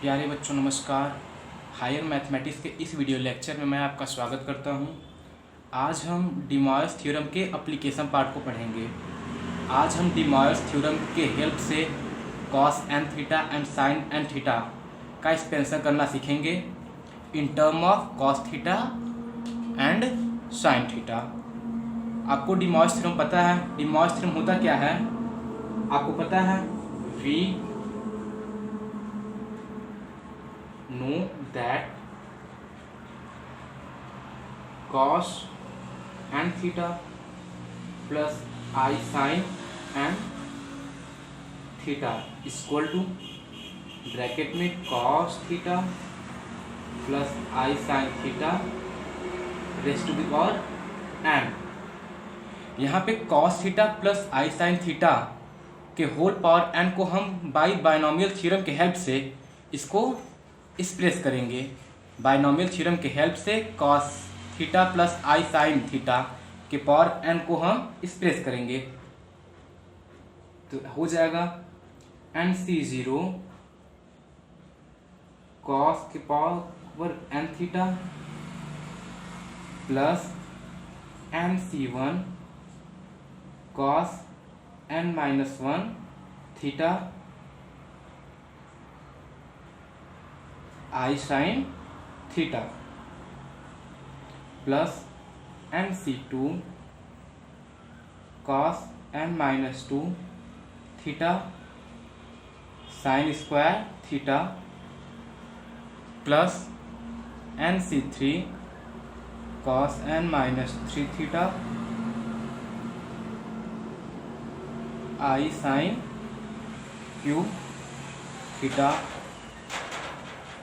प्यारे बच्चों नमस्कार। हायर मैथमेटिक्स के इस वीडियो लेक्चर में मैं आपका स्वागत करता हूं। आज हम डी मॉयर्स थ्योरम के एप्लीकेशन पार्ट को पढ़ेंगे। आज हम डी मॉयर्स थ्योरम के हेल्प से cos n theta and sine N theta का एक्सपेंशन करना सीखेंगे in term of cos theta and sine theta. आपको डी मॉयर्स थ्योरम पता है। डी मॉयर्स थ्योरम होता क्या है आपको पता है। We know that cos and theta plus I sin and theta is equal to bracket में cos theta plus I sin theta raised to the power n। यहाँ पे cos theta plus I sin theta के whole power n को हम binomial theorem के help से इसको express करेंगे। बाइनोमियल थ्योरम के हेल्प से cos theta plus I sine theta के पावर n को हम एक्सप्रेस करेंगे तो हो जाएगा एन सी जीरो कॉस के power n theta plus N C one cos n minus one theta I sine theta plus N C two cos N minus two theta sine square theta plus N C three cos N minus three theta I sine cube theta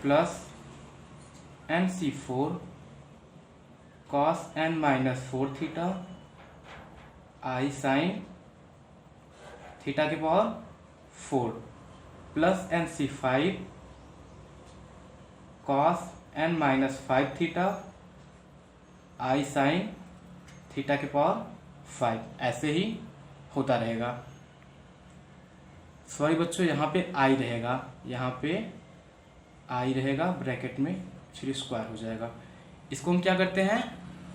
plus N C four cos N minus four theta I sine theta के power four plus N C five cos N minus five theta I sine theta के power five. ऐसे ही होता रहेगा। Sorry बच्चों, यहाँ पे आई रहेगा, यहाँ पे आई रहेगा ब्रैकेट में फिर स्क्वायर हो जाएगा। इसको हम क्या करते हैं,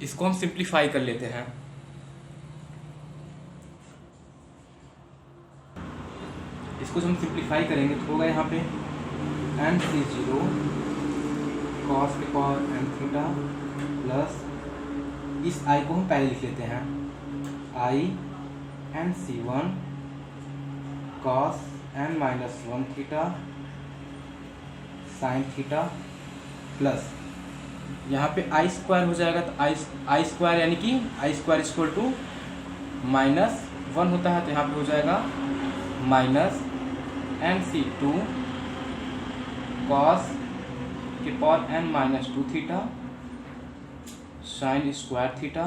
इसको हम सिंप्लीफाई कर लेते हैं। इसको हम सिंप्लीफाई करेंगे तो होगा यहाँ पे एन सी जीरो कॉस के पावर एन थीटा प्लस इस आई को हम पहले लिख लेते हैं I N C one cos N minus one theta sine theta plus यहाँ पे आई स्क्वायर हो जाएगा तो आई स्क्वायर यानी कि I square equal to minus one होता है तो यहाँ पे हो जाएगा minus N C two cos के power N minus two theta sine square theta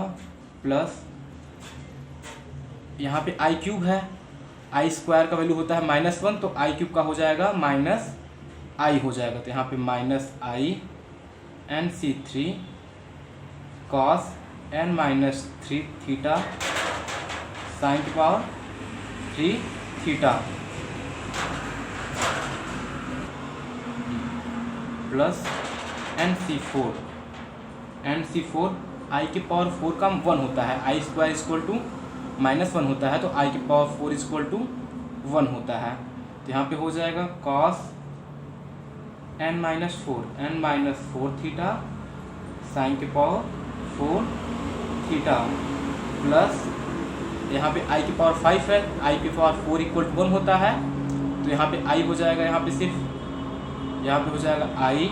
plus यहाँ पे आई क्यूब है, आई स्क्वायर का वैल्यू होता है माइनस वन तो आई क्यूब का हो जाएगा माइनस आई हो जाएगा तो यहाँ पे minus I N C three cos N minus three theta sine की power three theta plus N C four I के पावर फोर का वन होता है, I square equal to minus one होता है तो आई के power four equal to one होता है तो यहाँ पे हो जाएगा cos N minus four theta sine के पावर फोर थीटा प्लस यहाँ पे आई की पावर फाइव है, आई की power four equal to one होता है तो यहाँ पे आई हो जाएगा, यहाँ पे सिर्फ यहाँ पे हो जाएगा I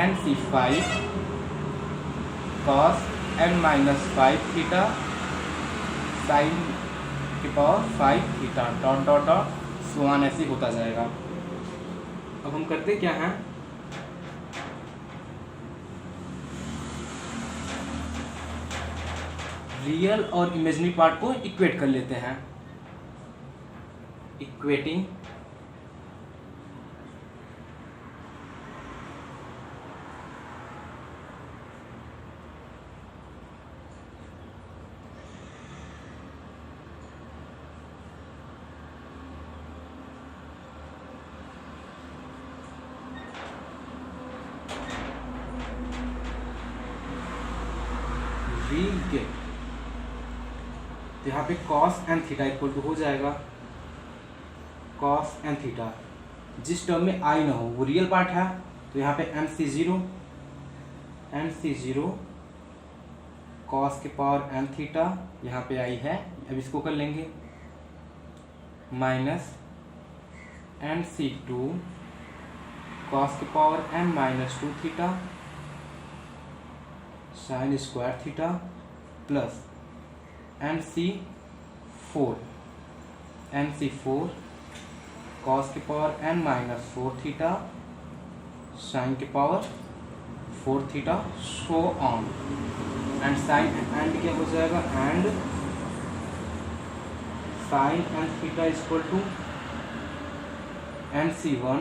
N C five cos N minus five theta sine की power five theta dot dot dot सुहान ऐसे होता जाएगा। अब हम करते क्या हैं, रियल और इमेजिनरी पार्ट को इक्वेट कर लेते हैं। इक्वेटिंग ठीक है। तो यहाँ पे cos n theta equal to हो जाएगा कॉस एन थीटा। जिस टर्म में आई ना हो वो रियल पार्ट है, तो यहाँ पे एम सी जीरो कॉस के पावर एन थीटा, यहाँ पे आई है, अब इसको कर लेंगे, minus N C two cos के power N minus 2 theta sine square theta plus N C four cos के power N minus 4 theta sine के power 4 theta so on. And sine and क्या हो जाएगा, and sine N theta equal to N C one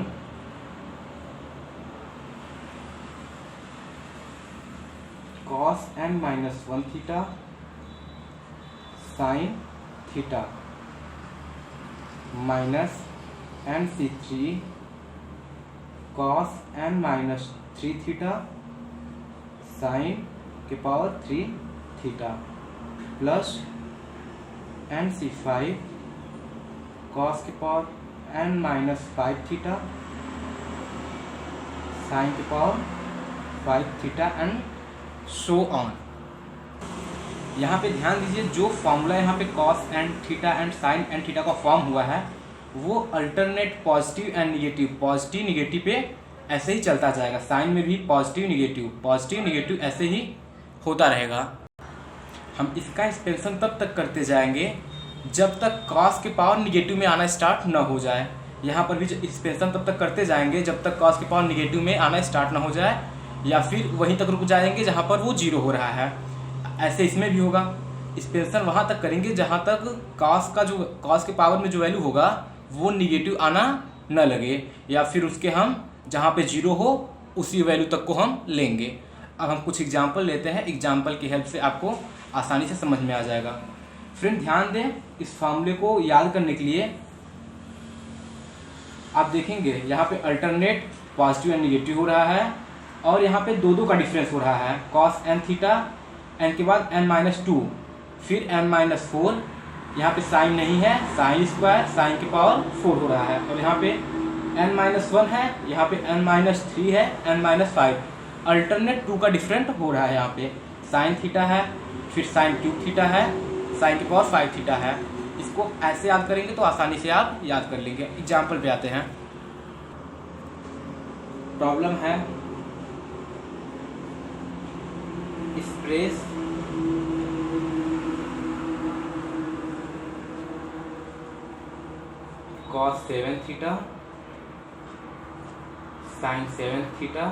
cos N minus 1 theta sine theta minus N C three cos N minus 3 theta sine के power 3 theta plus N C five cos के power N minus 5 theta sine के power 5 theta and so on. यहाँ पे ध्यान दीजिए, जो formula यहाँ पे cos and theta and sine and theta का फॉर्म हुआ है वो अल्टरनेट पॉजिटिव एंड निगेटिव पे ऐसे ही चलता जाएगा। साइन में भी पॉजिटिव निगेटिव ऐसे ही होता रहेगा। हम इसका एक्सपेंशन तब तक करते जाएंगे जब तक कॉस के पावर निगेटिव में आना स्टार्ट न हो जाए। यहाँ पर भी एक्सपेंशन तब तक करते जाएंगे जब तक कॉस के पावर निगेटिव में आना स्टार्ट न हो जाए, या फिर वहीं तक रुक जाएंगे जहाँ पर वो जीरो हो रहा है। ऐसे इसमें भी होगा, एक्सपेंशन वहाँ तक करेंगे जहाँ तक कॉस के पावर में जो वैल्यू होगा वो निगेटिव आना न लगे, या फिर उसके हम जहाँ पे जीरो हो उसी वैल्यू तक को हम लेंगे। अब हम कुछ एग्जांपल लेते हैं, एग्जांपल की हेल्प से आपको आसानी से समझ में आ जाएगा। फ्रेंड ध्यान दें, इस फॉर्मूले को याद करने के लिए आप देखेंगे यहाँ पे अल्टरनेट पॉजिटिव एंड निगेटिव हो रहा है, और यहाँ पे दो का डिफरेंस हो रहा है, कॉस एन थीटा एन के बाद एन माइनस 2 फिर एन माइनस 4, यहाँ पे साइन नहीं है, साइन स्क्वायर साइन की पावर 4 हो रहा है, और यहाँ पे एन माइनस 1 है, यहाँ पे एन माइनस 3 है, एन माइनस 5, अल्टरनेट 2 का डिफरेंट हो रहा है। यहाँ पे साइन थीटा है, फिर साइन क्यूब थीटा है, साइन की पावर 5 थीटा है। इसको ऐसे याद करेंगे तो आसानी से आप याद कर लेंगे। एग्जाम्पल पे आते हैं। प्रॉब्लम है express cos 7 theta sin 7 theta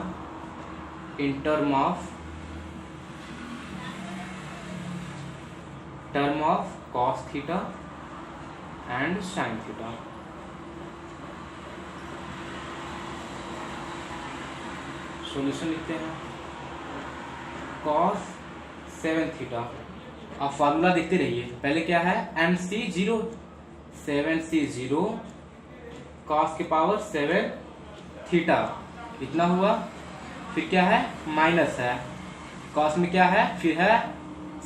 in term of cos theta and sin theta. Solution लिखते हैं, cos 7 थीटा। आप फार्मूला देखते रहिए। पहले क्या है, MC0 7C0 cos के पावर 7 थीटा, इतना हुआ। फिर क्या है, माइनस है, cos में क्या है, फिर है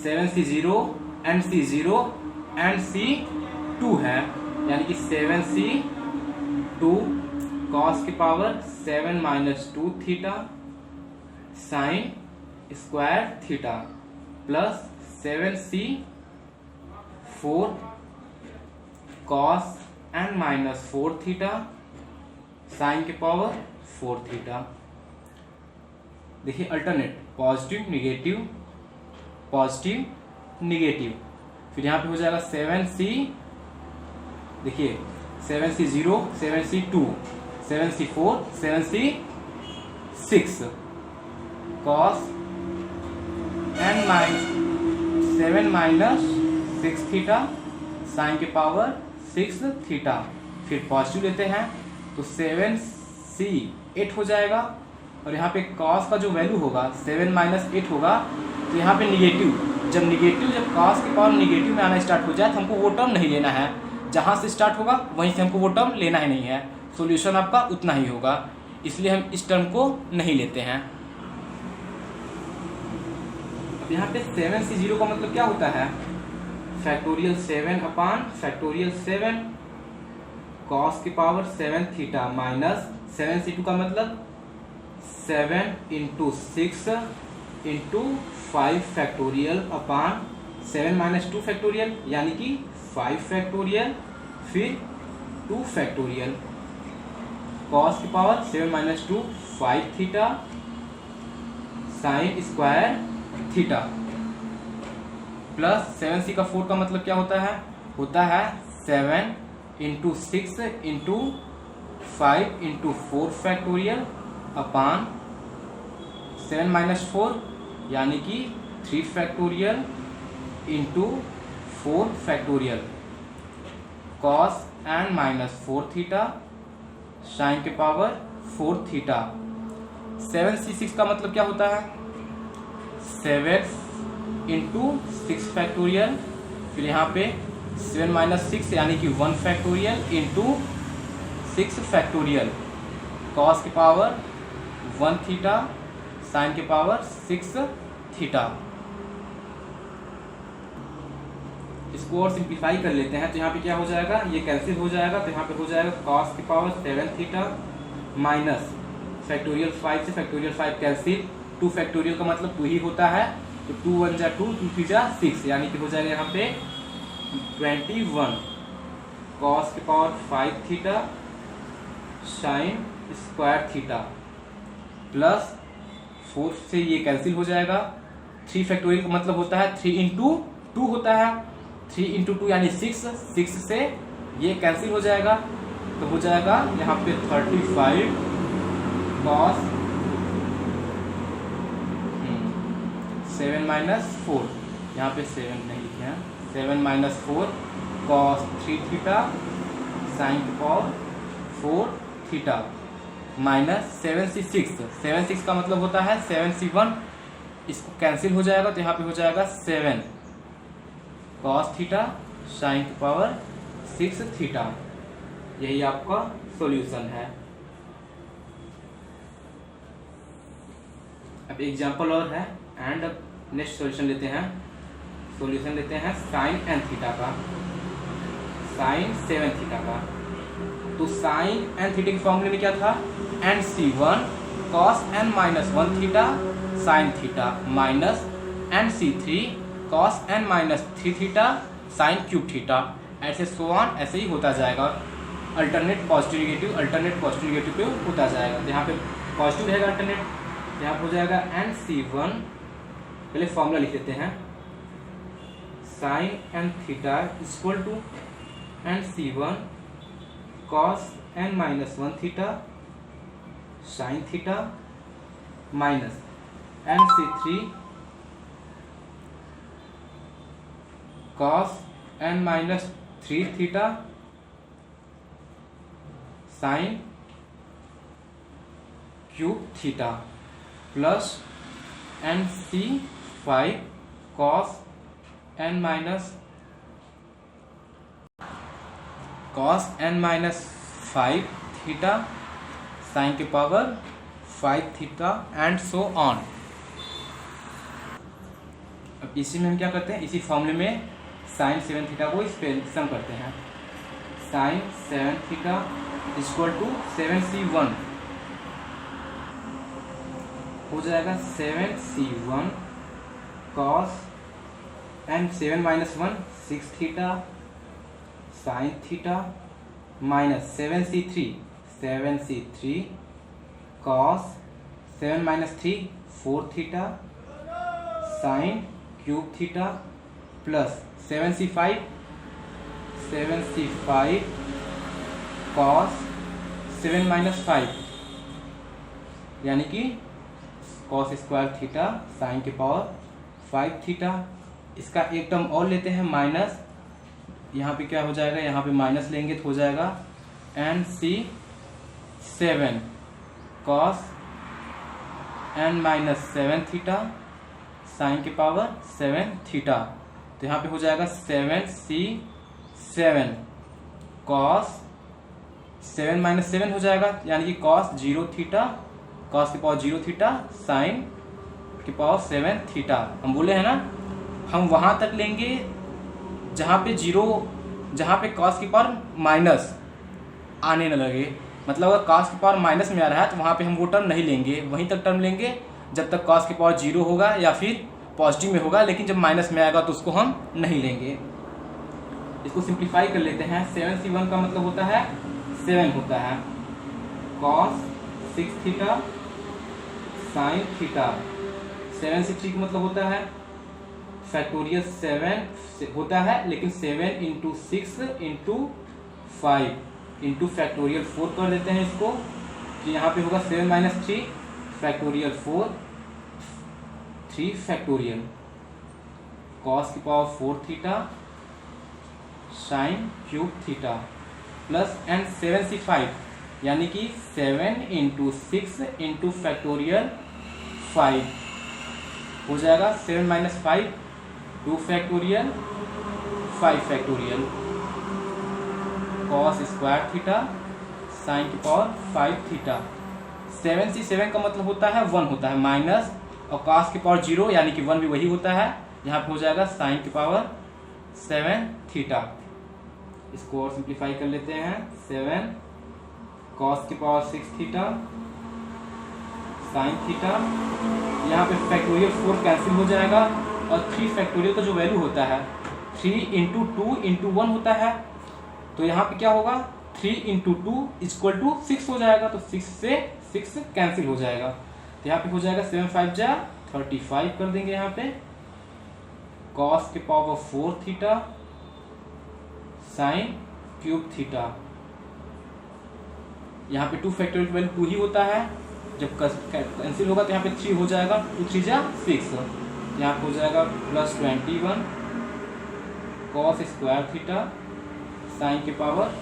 7C0 NC0 NC2 है, यानी कि 7C2 cos के power 7 minus 2 theta sine square theta plus 7C4 cos n minus 4 theta sine के पावर 4 थीटा। देखिए अल्टरनेट पॉजिटिव निगेटिव, फिर यहाँ पे हो जाएगा 7C, देखिए 7C0 7C2 7C4 7C6 cos n minus 7 minus 6 theta sine के पावर 6 थीटा। फिर पॉजिटिव लेते हैं तो 7C8 हो जाएगा, और यहाँ पे cos का जो वैल्यू होगा 7 माइनस 8 होगा, तो यहाँ पे निगेटिव, जब cos के पावर निगेटिव में आना स्टार्ट हो जाए तो हमको वो टर्म नहीं लेना है, जहाँ से स्टार्ट होगा वहीं से हमको वो टर्म लेना ही नहीं है। सॉल्यूशन आपका उतना ही होगा, इसलिए हम इस टर्म को नहीं लेते हैं। अब यहाँ पे 7c0 का मतलब क्या होता है, फैक्टोरियल 7 अपान फैक्टोरियल 7 कॉस की पावर 7 थीटा माइनस 7c2 का मतलब 7 इंटू 6 इंटू 5 फैक्टोरियल अपान 7 माइनस 2 फैक्टोरियल यानी कि 5 फैक्टोरियल फिर 2 फैक्टोरियल कॉस की power 7 minus 2 5 theta sine square theta plus 7c का 4 का मतलब क्या होता है 7 इंटू 6 इंटू 5 इंटू 4 फैक्टोरियल अपान 7 माइनस 4 यानी कि 3 factorial into 4 factorial cos N minus 4 theta sine के पावर 4 थीटा 7c6 का मतलब क्या होता है 7 इंटू 6 फैक्टोरियल फिर यहाँ पे 7 माइनस 6 यानी कि 1 फैक्टोरियल इंटू 6 फैक्टोरियल कॉस की पावर 1 थीटा साइन के पावर 6 थीटा। इसको और सिंप्लीफाई कर लेते हैं तो यहाँ पे क्या हो जाएगा, ये कैंसिल हो जाएगा तो यहाँ पे हो जाएगा कॉस की पावर 7 थीटा माइनस फैक्टोरियल 5 से फैक्टोरियल 5 कैंसिल 2 फैक्टोरियल का मतलब 2 ही होता है तो 2 1 जा 2 2 3 जा 6 यानी कि हो जाएगा यहाँ पे 21 कॉस की power 5 theta sine square theta plus 4 से ये कैंसिल हो जाएगा 3 फैक्टोरियल का मतलब होता है 3 इंटू 2 होता है 3 इंटू 2 यानी 6 से ये कैंसिल हो जाएगा तो हो जाएगा यहाँ पे 35 कॉस 7 माइनस 4 यहाँ पे 7 नहीं लिखे हैं 7 माइनस 4 कॉस 3 थीटा साइन की पावर 4 थीटा माइनस 7c6 का मतलब होता है 7c1 इसको कैंसिल हो जाएगा तो यहाँ पे हो जाएगा 7 कॉस थीटा साइन की पावर 6 थीटा। यही आपका सॉल्यूशन है। अब एग्जांपल और है एंड अब नेक्स्ट सॉल्यूशन लेते हैं। सॉल्यूशन लेते हैं साइन एन थीटा का, साइन 7 थीटा का। तो साइन एन थीटा के फॉर्मूले में क्या था n c1 cos N minus 1 theta sine theta minus N c3 cos N minus 3 theta sine cube theta ऐसे सो ऑन ऐसे ही होता जाएगा। अल्टरनेट पॉजिटिव नेगेटिव पे होता जाएगा। तो यहाँ पे पॉजिटिव रहेगा अल्टरनेट, यहाँ पे हो जाएगा एन c1 पहले फॉर्मूला लिख लेते हैं sine N theta equal to N c1 cos N minus 1 theta sine theta minus N c3 cos N minus 3 theta sine cube theta plus N c5 cos N minus 5 theta sine के power 5 theta and so on. अब इसी में हम क्या करते हैं, इसी फॉर्मूले में साइन 7 थीटा को इस पे सम करते हैं। Sign 7 theta equal to 7c1 हो जाएगा 7c1 cos n 7 minus 1 6 theta sine theta minus 7c3 cos 7 minus 3 4 theta sine cube theta plus 7c5 cos 7 minus 5 यानी कि कॉस स्क्वायर थीटा साइन के पावर 5 थीटा। इसका एक टर्म और लेते हैं माइनस, यहाँ पे क्या हो जाएगा, यहाँ पे माइनस लेंगे तो हो जाएगा n c7 cos N minus 7 theta sine के पावर 7 थीटा। तो यहाँ पे हो जाएगा 7c7 कॉस 7 माइनस 7 हो जाएगा यानी कि कॉस 0 थीटा कॉस के पावर 0 थीटा साइन की पावर 7 थीटा। हम बोले हैं ना, हम वहाँ तक लेंगे जहाँ पे cos की पावर माइनस आने न लगे। मतलब अगर cos की पावर माइनस में आ रहा है तो वहाँ पे हम वो टर्म नहीं लेंगे, वहीं तक टर्म लेंगे जब तक cos की पावर 0 होगा या फिर पॉजिटिव में होगा, लेकिन जब माइनस में आएगा तो उसको हम नहीं लेंगे। इसको सिंप्लीफाई कर लेते हैं। 7c1 का मतलब होता है 7 होता है, cos 6 theta sin theta. 7c3 का मतलब होता है फैक्टोरियल 7 होता है, लेकिन 7 इंटू 6 इंटू 5 इंटू फैक्टोरियल 4 कर देते हैं इसको, कि यहाँ पे होगा 7 माइनस 3 फैक्टोरियल 4 3 फैक्टोरियल cos की power 4 theta sine cube theta plus and 7c5 यानी कि 7 इंटू 6 इंटू फैक्टोरियल 5 हो जाएगा 7 minus 5 2 factorial 5 factorial cos square theta sine की पावर 5 थीटा। 7c7 का मतलब होता है 1 होता है माइनस, और cos की पावर 0 यानी कि 1 भी वही होता है। यहाँ पे हो जाएगा साइन की पावर 7 थीटा। इसको और सिंप्लीफाई कर लेते हैं। 7 cos की पावर 6 थीटा साइन थीटा, यहाँ पे फैक्टोरियल 4 कैंसिल हो जाएगा, और 3 फैक्टोरियल का जो वैल्यू होता है 3 इंटू 2 इंटू 1 होता है, तो यहाँ पे क्या होगा 3 इंटू 2 इक्वल टू 6 हो जाएगा, तो 6 से 6 कैंसिल हो जाएगा, तो यहाँ पे हो जाएगा 7 5 जा 35 कर देंगे। यहाँ पे cos के power 4 theta sine cube theta, यहाँ पे 2 फैक्टोरियल वैल्यू 2 ही होता है, जब कैंसिल होगा तो यहाँ पे 3 हो जाएगा, 2 3 जा 6, यहाँ पे हो जाएगा plus 21 cos square theta sine के पावर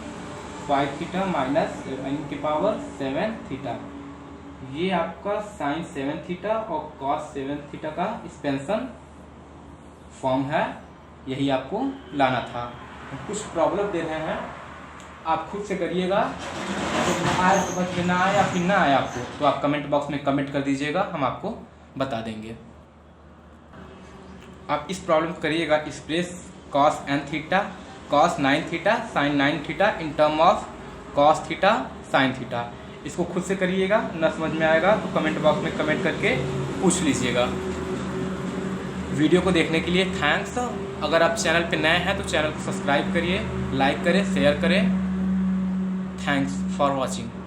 5 थीटा माइनस साइन के पावर 7 थीटा। ये आपका साइन 7 थीटा और cos 7 थीटा का एक्सपेंशन फॉर्म है, यही आपको लाना था। कुछ प्रॉब्लम दे रहे हैं, आप खुद से करिएगा, आए समझ में ना आए या फिर ना आए आपको तो आप कमेंट बॉक्स में कमेंट कर दीजिएगा, हम आपको बता देंगे। आप इस प्रॉब्लम को करिएगा, express cos n theta cos 9 theta sin 9 theta in term of cos theta sin theta. इसको खुद से करिएगा, न समझ में आएगा तो कमेंट बॉक्स में कमेंट करके पूछ लीजिएगा। वीडियो को देखने के लिए थैंक्स। अगर आप चैनल पे नए हैं तो चैनल को सब्सक्राइब करिए, लाइक करें, शेयर करें। Thanks for watching.